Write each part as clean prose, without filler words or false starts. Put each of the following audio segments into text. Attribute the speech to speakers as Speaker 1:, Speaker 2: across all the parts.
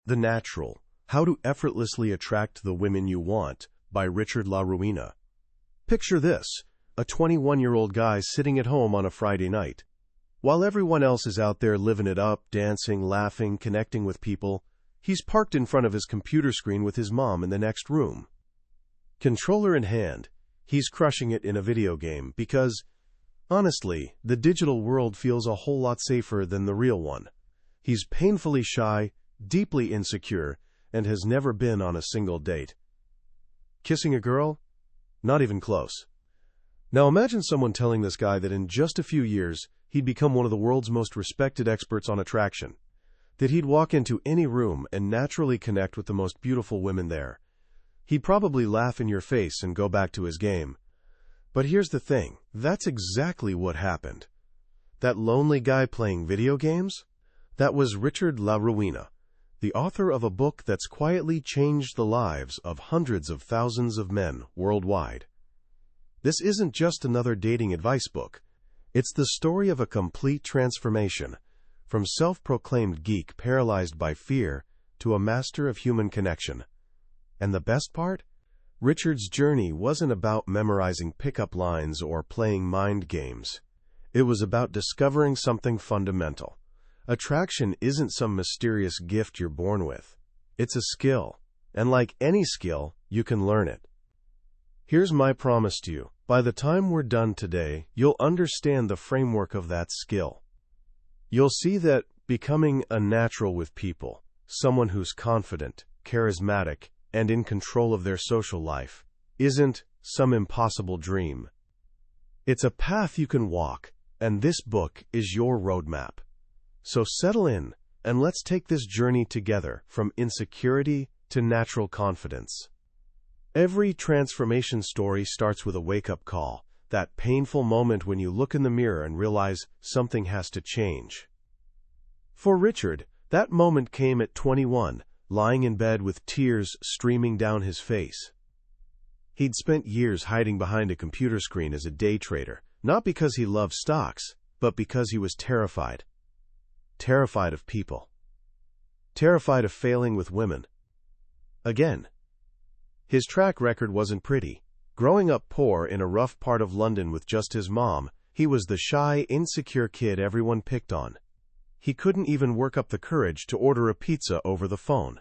Speaker 1: The Natural: How to Effortlessly Attract the Women You Want by Richard La Ruina. Picture this: a 21-year-old guy sitting at home on a Friday night. While everyone else is out there living it up, dancing, laughing, connecting with people, he's parked in front of his computer screen with his mom in the next room. Controller in hand, he's crushing it in a video game because, honestly, the digital world feels a whole lot safer than the real one. He's painfully shy, deeply insecure, and has never been on a single date. Kissing a girl? Not even close. Now imagine someone telling this guy that in just a few years, he'd become one of the world's most respected experts on attraction, that he'd walk into any room and naturally connect with the most beautiful women there. He'd probably laugh in your face and go back to his game. But here's the thing, that's exactly what happened. That lonely guy playing video games? That was Richard La Ruina, the author of a book that's quietly changed the lives of hundreds of thousands of men worldwide. This isn't just another dating advice book. It's the story of a complete transformation, from self-proclaimed geek paralyzed by fear to a master of human connection. And the best part? Richard's journey wasn't about memorizing pickup lines or playing mind games. It was about discovering something fundamental. Attraction isn't some mysterious gift you're born with. It's a skill, and like any skill, you can learn it. Here's my promise to you. By the time we're done today, you'll understand the framework of that skill. You'll see that becoming a natural with people, someone who's confident, charismatic, and in control of their social life, isn't some impossible dream. It's a path you can walk, and this book is your roadmap. So settle in, and let's take this journey together from insecurity to natural confidence. Every transformation story starts with a wake-up call, that painful moment when you look in the mirror and realize something has to change. For Richard, that moment came at 21, lying in bed with tears streaming down his face. He'd spent years hiding behind a computer screen as a day trader, not because he loved stocks, but because he was terrified. Terrified of people. Terrified of failing with women. Again. His track record wasn't pretty. Growing up poor in a rough part of London with just his mom, he was the shy, insecure kid everyone picked on. He couldn't even work up the courage to order a pizza over the phone.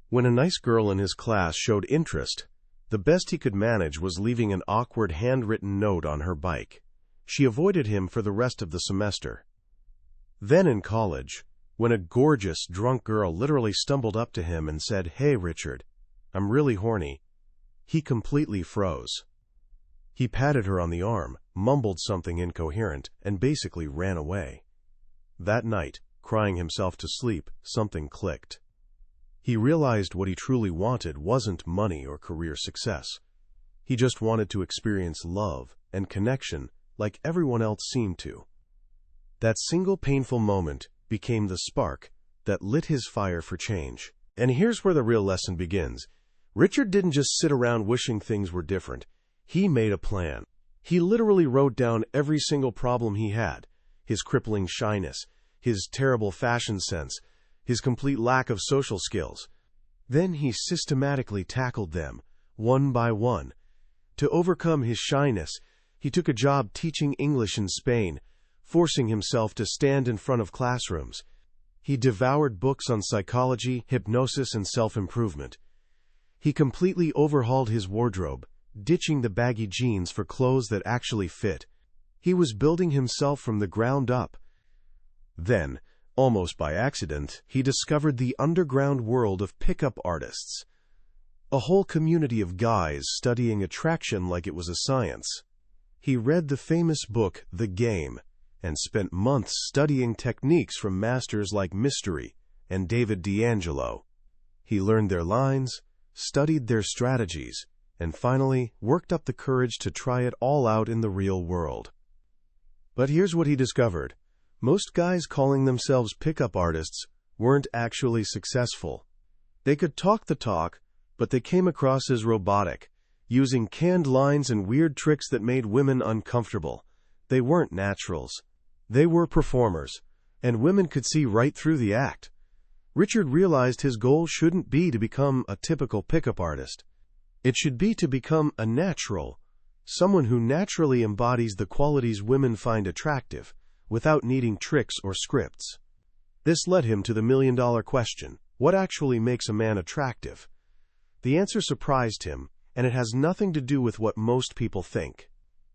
Speaker 1: When a nice girl in his class showed interest, the best he could manage was leaving an awkward handwritten note on her bike. She avoided him for the rest of the semester. Then in college, when a gorgeous, drunk girl literally stumbled up to him and said, "Hey, Richard, I'm really horny," he completely froze. He patted her on the arm, mumbled something incoherent, and basically ran away. That night, crying himself to sleep, something clicked. He realized what he truly wanted wasn't money or career success. He just wanted to experience love and connection like everyone else seemed to. That single painful moment became the spark that lit his fire for change. And here's where the real lesson begins. Richard didn't just sit around wishing things were different. He made a plan. He literally wrote down every single problem he had: his crippling shyness, his terrible fashion sense, his complete lack of social skills. Then he systematically tackled them, one by one. To overcome his shyness, he took a job teaching English in Spain, forcing himself to stand in front of classrooms. He devoured books on psychology, hypnosis, and self-improvement. He completely overhauled his wardrobe, ditching the baggy jeans for clothes that actually fit. He was building himself from the ground up. Then, almost by accident, he discovered the underground world of pickup artists. A whole community of guys studying attraction like it was a science. He read the famous book, The Game, and spent months studying techniques from masters like Mystery and David D'Angelo. He learned their lines, studied their strategies, and finally worked up the courage to try it all out in the real world. But here's what he discovered. Most guys calling themselves pickup artists weren't actually successful. They could talk the talk, but they came across as robotic, using canned lines and weird tricks that made women uncomfortable. They weren't naturals. They were performers, and women could see right through the act. Richard realized his goal shouldn't be to become a typical pickup artist. It should be to become a natural, someone who naturally embodies the qualities women find attractive, without needing tricks or scripts. This led him to the million-dollar question: what actually makes a man attractive? The answer surprised him, and it has nothing to do with what most people think.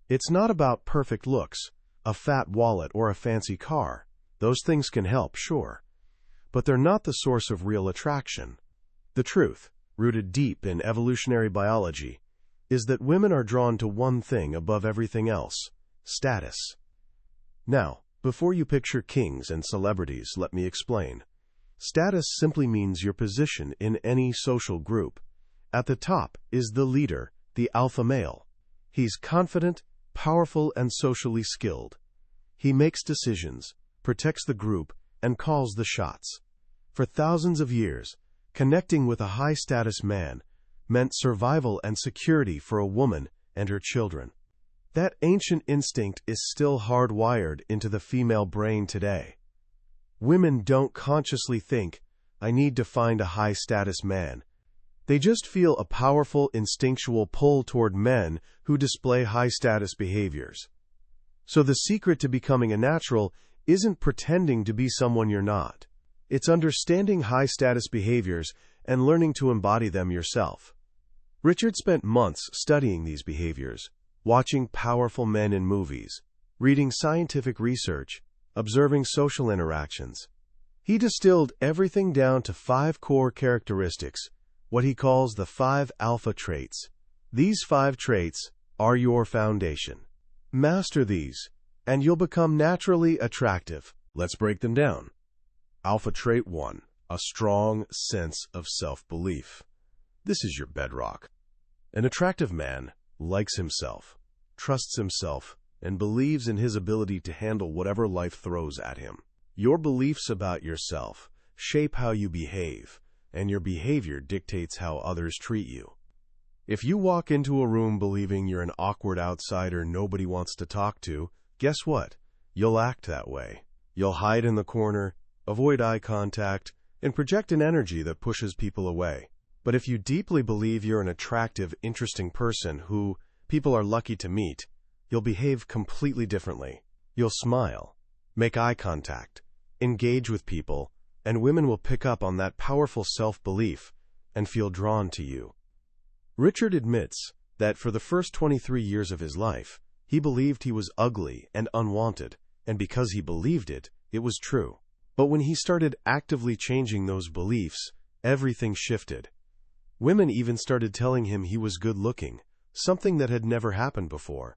Speaker 1: It's not about perfect looks, a fat wallet, or a fancy car. Those things can help, sure. But they're not the source of real attraction. The truth, rooted deep in evolutionary biology, is that women are drawn to one thing above everything else: status. Now, before you picture kings and celebrities, let me explain. Status simply means your position in any social group. At the top is the leader, the alpha male. He's confident, powerful, and socially skilled. He makes decisions, protects the group, and calls the shots. For thousands of years, connecting with a high-status man meant survival and security for a woman and her children. That ancient instinct is still hardwired into the female brain today. Women don't consciously think, "I need to find a high-status man." They just feel a powerful instinctual pull toward men who display high-status behaviors. So the secret to becoming a natural isn't pretending to be someone you're not. It's understanding high-status behaviors and learning to embody them yourself. Richard spent months studying these behaviors, watching powerful men in movies, reading scientific research, observing social interactions. He distilled everything down to 5 core characteristics, what he calls the 5 alpha traits. These 5 traits are your foundation. Master these, and you'll become naturally attractive. Let's break them down. Alpha trait 1, a strong sense of self-belief. This is your bedrock. An attractive man likes himself, trusts himself, and believes in his ability to handle whatever life throws at him. Your beliefs about yourself shape how you behave, and your behavior dictates how others treat you. If you walk into a room believing you're an awkward outsider nobody wants to talk to, guess what? You'll act that way. You'll hide in the corner, avoid eye contact, and project an energy that pushes people away. But if you deeply believe you're an attractive, interesting person who people are lucky to meet, you'll behave completely differently. You'll smile, make eye contact, engage with people, and women will pick up on that powerful self-belief and feel drawn to you. Richard admits that for the first 23 years of his life, he believed he was ugly and unwanted, and because he believed it, it was true. But when he started actively changing those beliefs, everything shifted. Women even started telling him he was good-looking, something that had never happened before.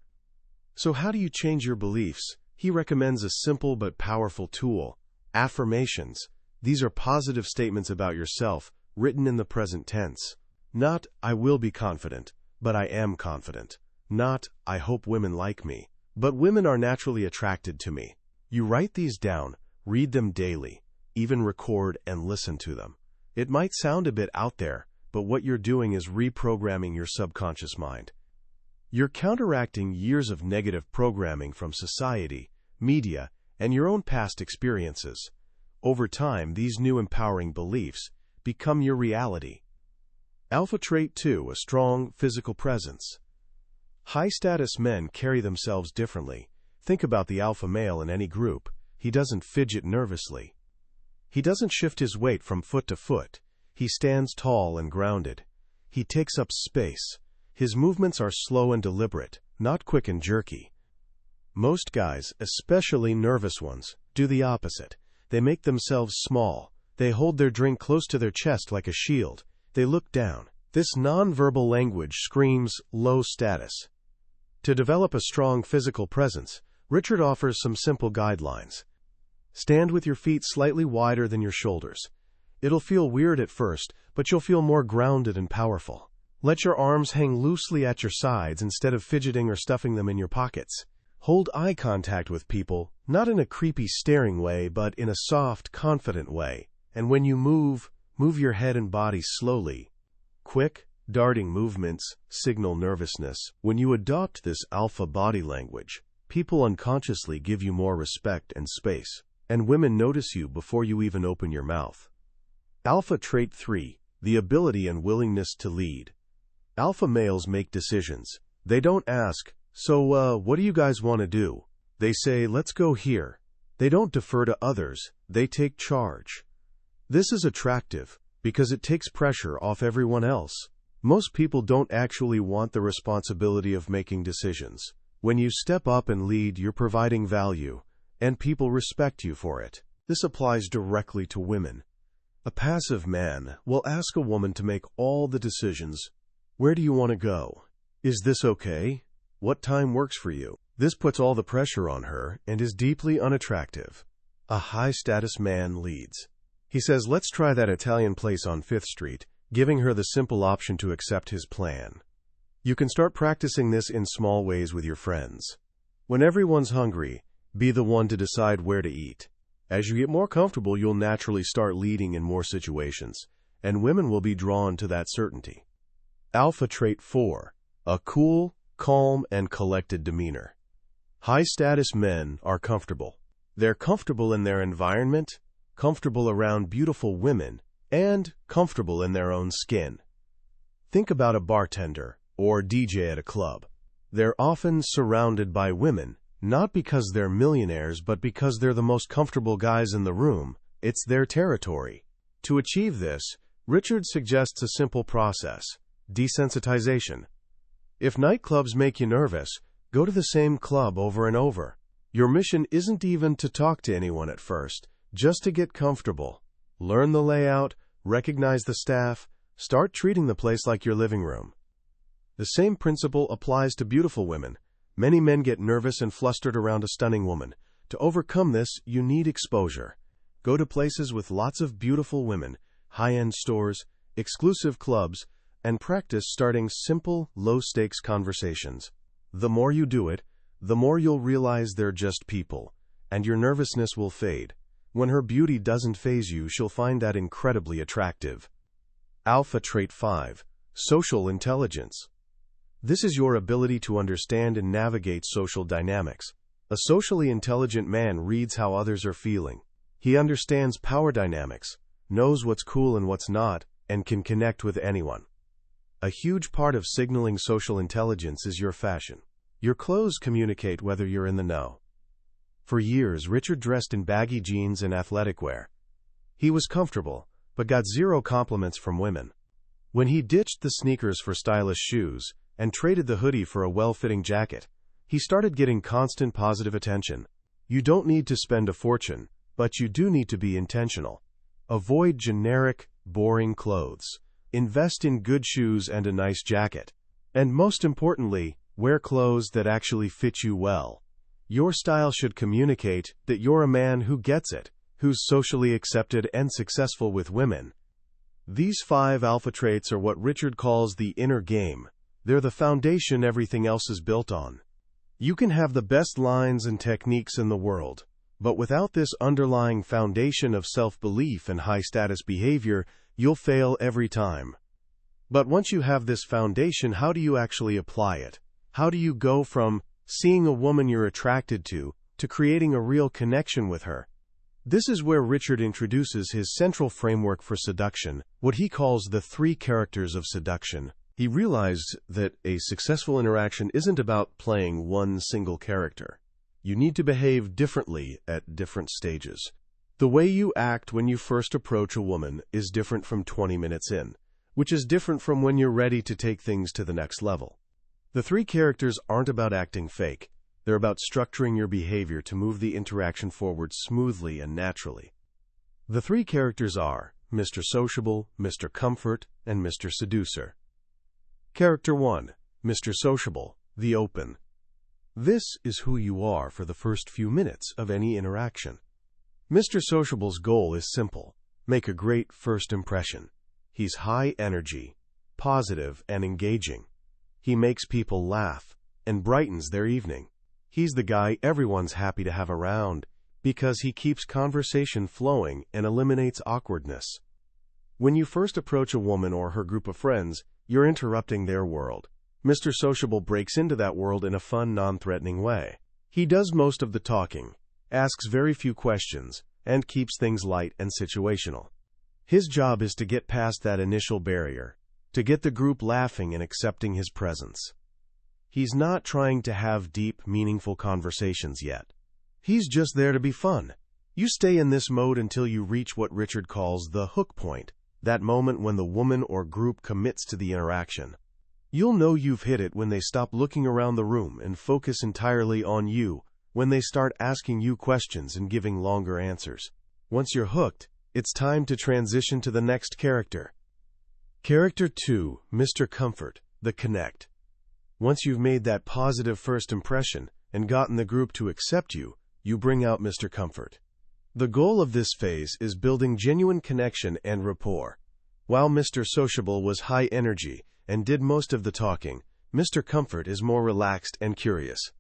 Speaker 1: So how do you change your beliefs? He recommends a simple but powerful tool: affirmations. These are positive statements about yourself, written in the present tense. Not, "I will be confident," but "I am confident." Not, "I hope women like me," but "women are naturally attracted to me." You write these down, read them daily, even record and listen to them. It might sound a bit out there, but what you're doing is reprogramming your subconscious mind. You're counteracting years of negative programming from society, media, and your own past experiences. Over time, these new empowering beliefs become your reality. Alpha trait 2, a strong physical presence. High-status men carry themselves differently. Think about the alpha male in any group. He doesn't fidget nervously. He doesn't shift his weight from foot to foot. He stands tall and grounded. He takes up space. His movements are slow and deliberate, not quick and jerky. Most guys, especially nervous ones, do the opposite. They make themselves small. They hold their drink close to their chest like a shield. They look down. This nonverbal language screams low status. To develop a strong physical presence, Richard offers some simple guidelines. Stand with your feet slightly wider than your shoulders. It'll feel weird at first, but you'll feel more grounded and powerful. Let your arms hang loosely at your sides instead of fidgeting or stuffing them in your pockets. Hold eye contact with people, not in a creepy staring way, but in a soft, confident way. And when you move your head and body slowly. Quick, darting movements signal nervousness. When you adopt this alpha body language, people unconsciously give you more respect and space, and women notice you before you even open your mouth. Alpha trait 3, the ability and willingness to lead. Alpha males make decisions. They don't ask, "So, what do you guys want to do?" They say, "Let's go here." They don't defer to others. They take charge. This is attractive because it takes pressure off everyone else. Most people don't actually want the responsibility of making decisions. When you step up and lead, you're providing value, and people respect you for it. This applies directly to women. A passive man will ask a woman to make all the decisions. Where do you want to go? Is this okay? What time works for you? This puts all the pressure on her and is deeply unattractive. A high-status man leads. He says, "Let's try that Italian place on 5th Street, giving her the simple option to accept his plan. You can start practicing this in small ways with your friends. When everyone's hungry, be the one to decide where to eat. As you get more comfortable, you'll naturally start leading in more situations, and women will be drawn to that certainty. Alpha trait 4, a cool, calm, and collected demeanor. High-status men are comfortable. They're comfortable in their environment, comfortable around beautiful women, and comfortable in their own skin. Think about a bartender or DJ at a club. They're often surrounded by women, not because they're millionaires, but because they're the most comfortable guys in the room. It's their territory. To achieve this, Richard suggests a simple process: desensitization. If nightclubs make you nervous, go to the same club over and over. Your mission isn't even to talk to anyone at first, just to get comfortable. Learn the layout, recognize the staff, start treating the place like your living room. The same principle applies to beautiful women. Many men get nervous and flustered around a stunning woman. To overcome this, you need exposure. Go to places with lots of beautiful women, high-end stores, exclusive clubs, and practice starting simple, low-stakes conversations. The more you do it, the more you'll realize they're just people, and your nervousness will fade. When her beauty doesn't faze you, she'll find that incredibly attractive. Alpha trait 5, social intelligence. This is your ability to understand and navigate social dynamics. A socially intelligent man reads how others are feeling. He understands power dynamics, knows what's cool and what's not, and can connect with anyone. A huge part of signaling social intelligence is your fashion. Your clothes communicate whether you're in the know. For years, Richard dressed in baggy jeans and athletic wear. He was comfortable, but got zero compliments from women. When he ditched the sneakers for stylish shoes and traded the hoodie for a well-fitting jacket, he started getting constant positive attention. You don't need to spend a fortune, but you do need to be intentional. Avoid generic, boring clothes. Invest in good shoes and a nice jacket. And most importantly, wear clothes that actually fit you well. Your style should communicate that you're a man who gets it, who's socially accepted and successful with women. These 5 alpha traits are what Richard calls the inner game. They're the foundation everything else is built on. You can have the best lines and techniques in the world, but without this underlying foundation of self-belief and high-status behavior, you'll fail every time. But once you have this foundation, how do you actually apply it? How do you go from seeing a woman you're attracted to creating a real connection with her? This is where Richard introduces his central framework for seduction, what he calls the 3 characters of seduction. He realized that a successful interaction isn't about playing one single character. You need to behave differently at different stages. The way you act when you first approach a woman is different from 20 minutes in, which is different from when you're ready to take things to the next level. The 3 characters aren't about acting fake. They're about structuring your behavior to move the interaction forward smoothly and naturally. The 3 characters are Mr. Sociable, Mr. Comfort, and Mr. Seducer. Character 1, Mr. Sociable, the open. This is who you are for the first few minutes of any interaction. Mr. Sociable's goal is simple: make a great first impression. He's high energy, positive, and engaging. He makes people laugh and brightens their evening. He's the guy everyone's happy to have around because he keeps conversation flowing and eliminates awkwardness. When you first approach a woman or her group of friends, you're interrupting their world. Mr. Sociable breaks into that world in a fun, non-threatening way. He does most of the talking, asks very few questions, and keeps things light and situational. His job is to get past that initial barrier, to get the group laughing and accepting his presence. He's not trying to have deep, meaningful conversations yet. He's just there to be fun. You stay in this mode until you reach what Richard calls the hook point, that moment when the woman or group commits to the interaction. You'll know you've hit it when they stop looking around the room and focus entirely on you, when they start asking you questions and giving longer answers. Once you're hooked, it's time to transition to the next character. Character 2, Mr. Comfort, the connect. Once you've made that positive first impression and gotten the group to accept you, you bring out Mr. Comfort. The goal of this phase is building genuine connection and rapport. While Mr. Sociable was high energy and did most of the talking, Mr. Comfort is more relaxed and curious.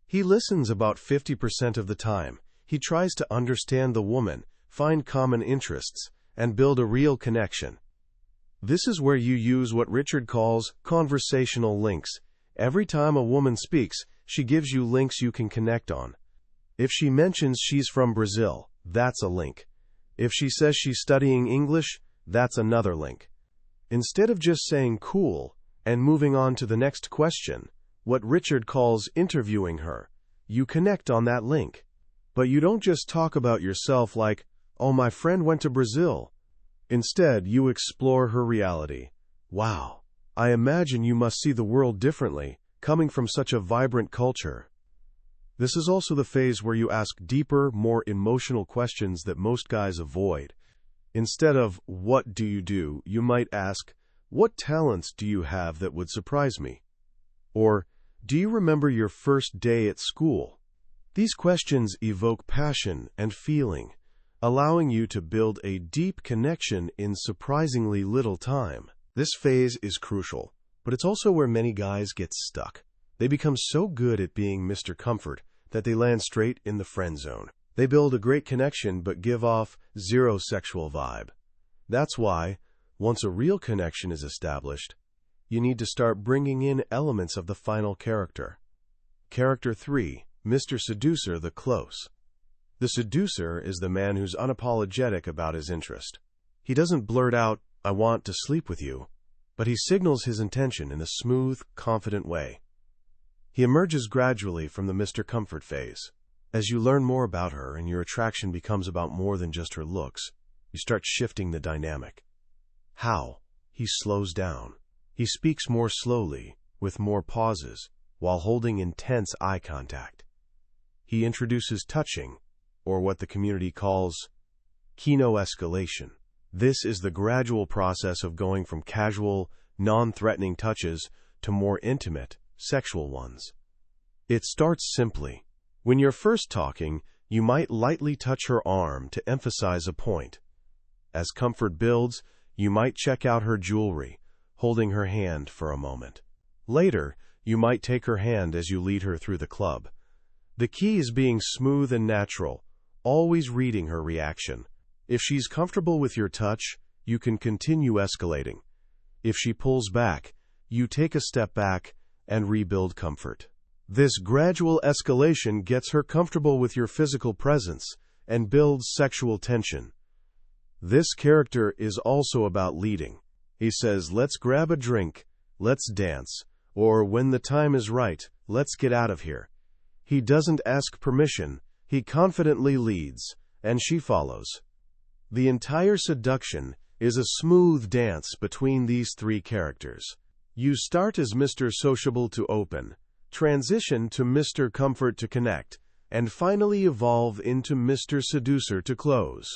Speaker 1: He listens about 50% of the time. He tries to understand the woman, find common interests, and build a real connection. This is where you use what Richard calls conversational links. Every time a woman speaks, she gives you links you can connect on. If she mentions she's from Brazil, that's a link. If she says she's studying English, that's another link. Instead of just saying cool and moving on to the next question, what Richard calls interviewing her, you connect on that link. But you don't just talk about yourself like, oh, my friend went to Brazil. Instead, you explore her reality. Wow, I imagine you must see the world differently, coming from such a vibrant culture. This is also the phase where you ask deeper, more emotional questions that most guys avoid. Instead of, what do, you might ask, what talents do you have that would surprise me? Or, do you remember your first day at school? These questions evoke passion and feeling, allowing you to build a deep connection in surprisingly little time. This phase is crucial, but it's also where many guys get stuck. They become so good at being Mr. Comfort that they land straight in the friend zone. They build a great connection but give off zero sexual vibe. That's why, once a real connection is established, you need to start bringing in elements of the final character. Character 3, Mr. Seducer, the close. The seducer is the man who's unapologetic about his interest. He doesn't blurt out, I want to sleep with you, but he signals his intention in a smooth, confident way. He emerges gradually from the Mr. Comfort phase. As you learn more about her and your attraction becomes about more than just her looks, you start shifting the dynamic. How? He slows down. He speaks more slowly, with more pauses, while holding intense eye contact. He introduces touching, or what the community calls kino-escalation. This is the gradual process of going from casual, non-threatening touches to more intimate, sexual ones. It starts simply. When you're first talking, you might lightly touch her arm to emphasize a point. As comfort builds, you might check out her jewelry, holding her hand for a moment. Later, you might take her hand as you lead her through the club. The key is being smooth and natural, always reading her reaction. If she's comfortable with your touch, you can continue escalating. If she pulls back, you take a step back and rebuild comfort. This gradual escalation gets her comfortable with your physical presence and builds sexual tension. This character is also about leading. He says, let's grab a drink, let's dance, or when the time is right, let's get out of here. He doesn't ask permission, he confidently leads, and she follows. The entire seduction is a smooth dance between these three characters. You start as Mr. Sociable to open, transition to Mr. Comfort to connect, and finally evolve into Mr. Seducer to close.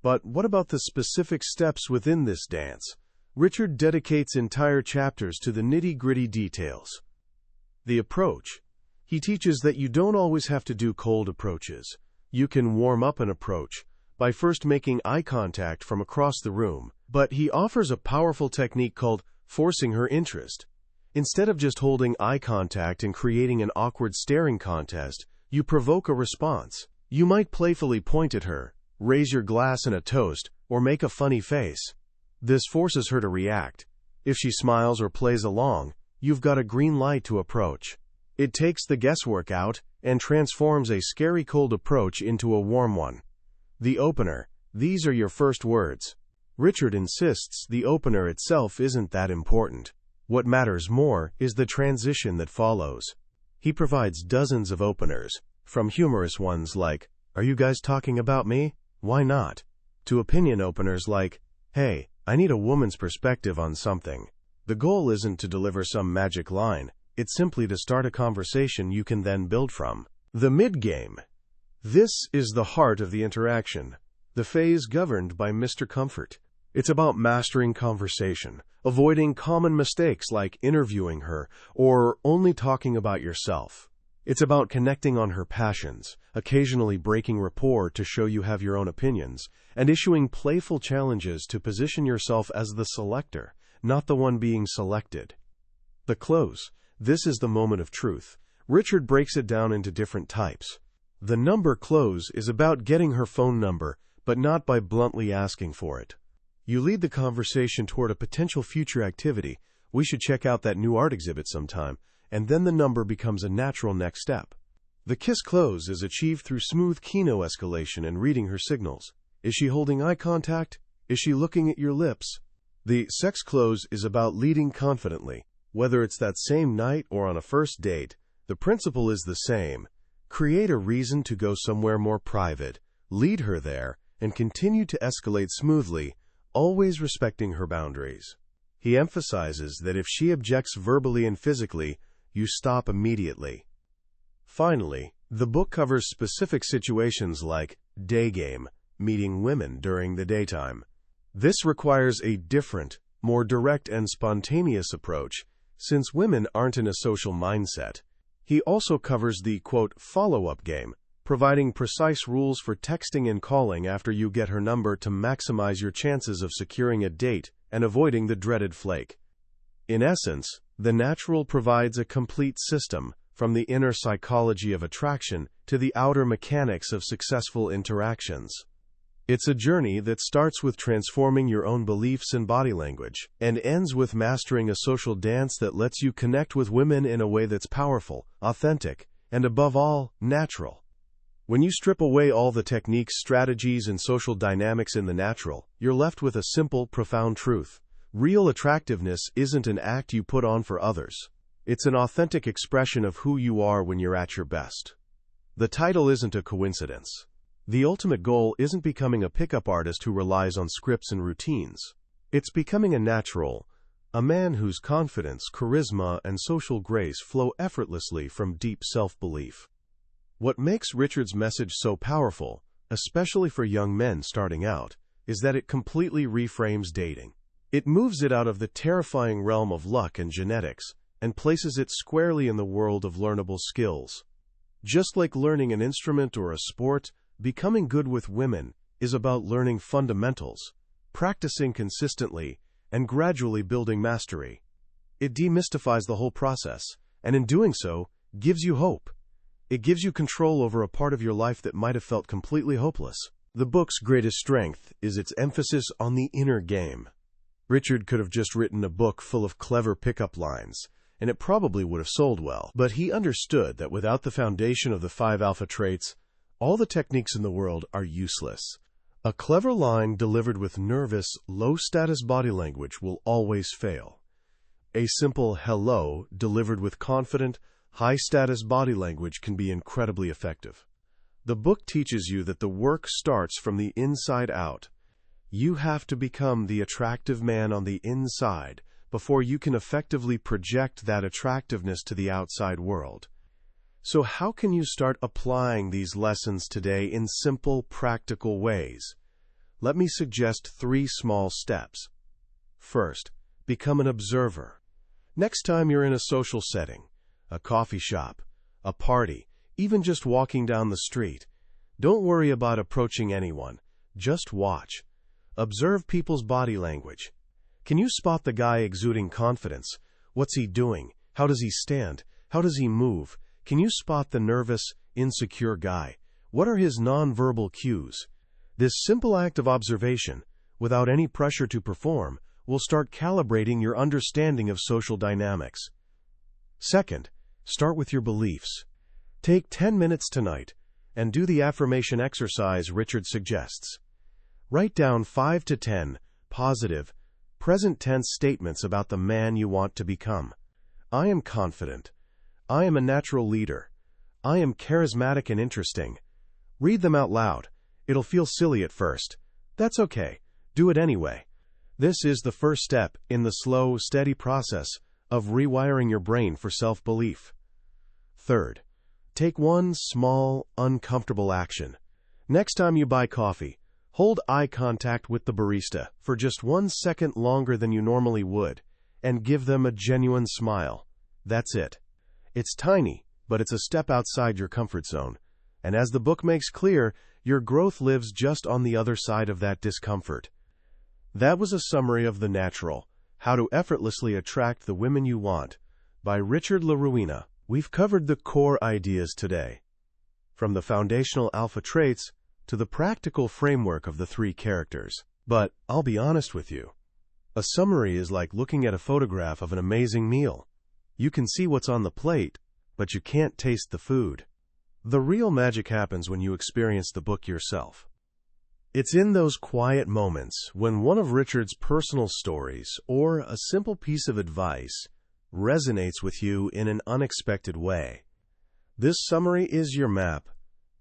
Speaker 1: But what about the specific steps within this dance? Richard dedicates entire chapters to the nitty-gritty details. The approach. He teaches that you don't always have to do cold approaches. You can warm up an approach by first making eye contact from across the room, but he offers a powerful technique called forcing her interest. Instead of just holding eye contact and creating an awkward staring contest, you provoke a response. You might playfully point at her, raise your glass in a toast, or make a funny face. This forces her to react. If she smiles or plays along, you've got a green light to approach. It takes the guesswork out and transforms a scary cold approach into a warm one. The opener. These are your first words. Richard insists the opener itself isn't that important. What matters more is the transition that follows. He provides dozens of openers, from humorous ones like, "Are you guys talking about me? Why not?" to opinion openers like, "Hey, I need a woman's perspective on something." The goal isn't to deliver some magic line, it's simply to start a conversation you can then build from. The mid-game. This is the heart of the interaction, the phase governed by Mr. Comfort. It's about mastering conversation, avoiding common mistakes like interviewing her or only talking about yourself. It's about connecting on her passions, occasionally breaking rapport to show you have your own opinions, and issuing playful challenges to position yourself as the selector, not the one being selected. The close. This is the moment of truth. Richard breaks it down into different types. The number close is about getting her phone number, but not by bluntly asking for it. You lead the conversation toward a potential future activity. "We should check out that new art exhibit sometime," and then the number becomes a natural next step. The kiss close is achieved through smooth kino escalation and reading her signals. Is she holding eye contact? Is she looking at your lips? The sex close is about leading confidently. Whether it's that same night or on a first date, the principle is the same. Create a reason to go somewhere more private, lead her there, and continue to escalate smoothly, always respecting her boundaries. He emphasizes that if she objects verbally and physically, you stop immediately. Finally, the book covers specific situations like day game, meeting women during the daytime. This requires a different, more direct and spontaneous approach, since women aren't in a social mindset. He also covers the, quote, follow-up game, providing precise rules for texting and calling after you get her number to maximize your chances of securing a date and avoiding the dreaded flake. In essence, The Natural provides a complete system, from the inner psychology of attraction to the outer mechanics of successful interactions. It's a journey that starts with transforming your own beliefs and body language, and ends with mastering a social dance that lets you connect with women in a way that's powerful, authentic, and above all, natural. When you strip away all the techniques, strategies, and social dynamics in The Natural, you're left with a simple, profound truth. Real attractiveness isn't an act you put on for others. It's an authentic expression of who you are when you're at your best. The title isn't a coincidence. The ultimate goal isn't becoming a pickup artist who relies on scripts and routines. It's becoming a natural, a man whose confidence, charisma, and social grace flow effortlessly from deep self-belief. What makes Richard's message so powerful, especially for young men starting out, is that it completely reframes dating. It moves it out of the terrifying realm of luck and genetics, and places it squarely in the world of learnable skills. Just like learning an instrument or a sport, becoming good with women is about learning fundamentals, practicing consistently, and gradually building mastery. It demystifies the whole process, and in doing so, gives you hope. It gives you control over a part of your life that might have felt completely hopeless. The book's greatest strength is its emphasis on the inner game. Richard could have just written a book full of clever pickup lines, and it probably would have sold well. But he understood that without the foundation of the 5 alpha traits, all the techniques in the world are useless. A clever line delivered with nervous, low-status body language will always fail. A simple hello delivered with confident, high-status body language can be incredibly effective. The book teaches you that the work starts from the inside out. You have to become the attractive man on the inside before you can effectively project that attractiveness to the outside world. So how can you start applying these lessons today in simple, practical ways? Let me suggest 3 small steps. First, become an observer. Next time you're in a social setting, a coffee shop, a party, even just walking down the street, don't worry about approaching anyone. Just watch. Observe people's body language. Can you spot the guy exuding confidence? What's he doing? How does he stand? How does he move? Can you spot the nervous, insecure guy? What are his nonverbal cues? This simple act of observation, without any pressure to perform, will start calibrating your understanding of social dynamics. Second, start with your beliefs. Take 10 minutes tonight and do the affirmation exercise Richard suggests. Write down 5 to 10 positive, present-tense statements about the man you want to become. I am confident. I am a natural leader. I am charismatic and interesting. Read them out loud. It'll feel silly at first. That's okay. Do it anyway. This is the first step in the slow, steady process of rewiring your brain for self-belief. Third, take one small, uncomfortable action. Next time you buy coffee, hold eye contact with the barista for just 1 second longer than you normally would, and give them a genuine smile. That's it. It's tiny, but it's a step outside your comfort zone. And as the book makes clear, your growth lives just on the other side of that discomfort. That was a summary of The Natural, How to Effortlessly Attract the Women You Want, by Richard La Ruina. We've covered the core ideas today, from the foundational alpha traits to the practical framework of the 3 characters. But I'll be honest with you. A summary is like looking at a photograph of an amazing meal. You can see what's on the plate, but you can't taste the food. The real magic happens when you experience the book yourself. It's in those quiet moments when one of Richard's personal stories or a simple piece of advice resonates with you in an unexpected way. This summary is your map,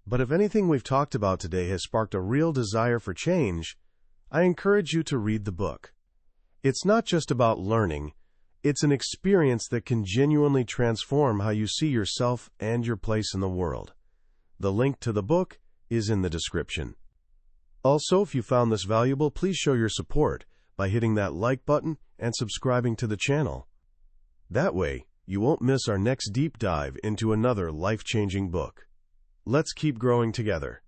Speaker 1: but if anything we've talked about today has sparked a real desire for change, I encourage you to read the book. It's not just about learning, it's an experience that can genuinely transform how you see yourself and your place in the world. The link to the book is in the description. Also, if you found this valuable, please show your support by hitting that like button and subscribing to the channel. That way, you won't miss our next deep dive into another life-changing book. Let's keep growing together.